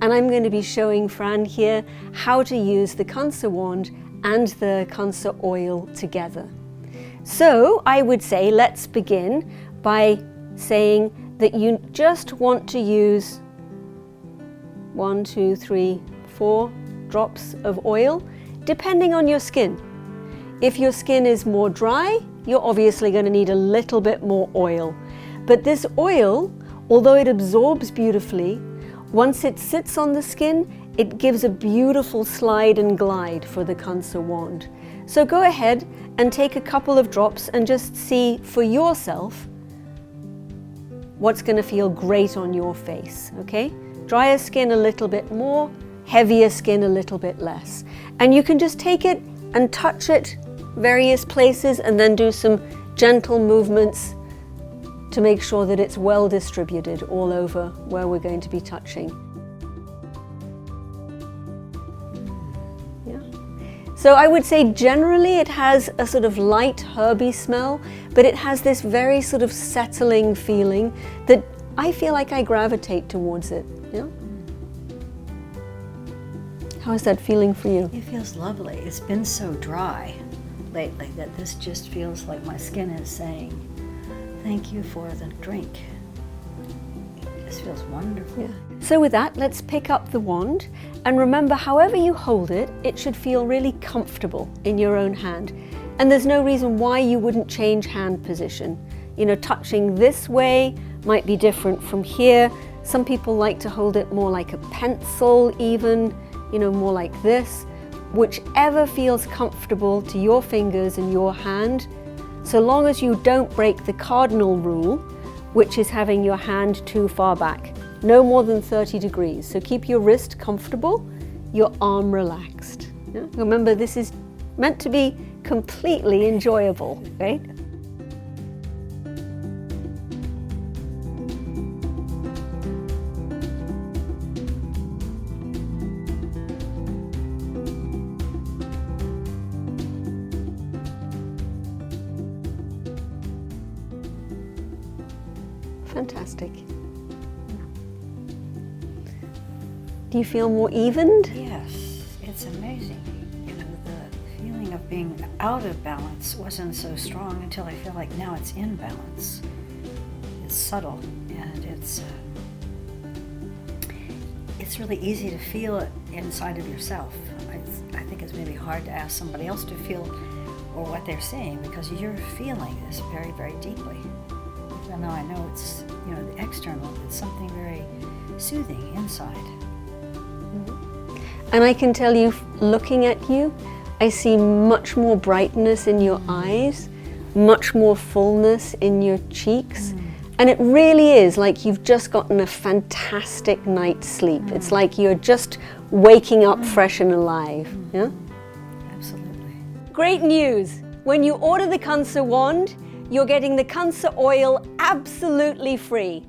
and I'm going to be showing Fran here how to use the Kansa Wand and the Kansa Oil together. So I would say let's begin by saying that you just want to use 1, 2, 3, 4 drops of oil, depending on your skin. If your skin is more dry, you're obviously going to need a little bit more oil. But this oil, although it absorbs beautifully, once it sits on the skin, it gives a beautiful slide and glide for the Kansa Wand. So go ahead and take a couple of drops and just see for yourself what's going to feel great on your face, okay? Drier skin a little bit more, heavier skin a little bit less. And you can just take it and touch it various places and then do some gentle movements to make sure that it's well distributed all over where we're going to be touching. Yeah. So I would say generally it has a sort of light herby smell, but it has this very sort of settling feeling that I feel like I gravitate towards it. Yeah? How is that feeling for you? It feels lovely. It's been so dry lately that this just feels like my skin is saying, thank you for the drink. This feels wonderful. Yeah. So with that, let's pick up the wand, and remember, however you hold it, it should feel really comfortable in your own hand. And there's no reason why you wouldn't change hand position. You know, touching this way might be different from here. Some people like to hold it more like a pencil even, you know, more like this. Whichever feels comfortable to your fingers and your hand, so long as you don't break the cardinal rule, which is having your hand too far back, no more than 30 degrees. So keep your wrist comfortable, your arm relaxed. Yeah? Remember, this is meant to be completely enjoyable, right? Fantastic. Do you feel more evened? Yes, it's amazing. You know, the feeling of being out of balance wasn't so strong until I feel like now it's in balance. It's subtle and it's really easy to feel it inside of yourself. I think it's maybe hard to ask somebody else to feel or what they're saying because you're feeling this very, very deeply. Even though I know it's, you know, the external, it's something very soothing inside. And I can tell you, looking at you, I see much more brightness in your eyes, much more fullness in your cheeks. And it really is like you've just gotten a fantastic night's sleep. It's like you're just waking up fresh and alive. Yeah? Absolutely. Great news! When you order the Kansa Wand, you're getting the Kansa Oil absolutely free.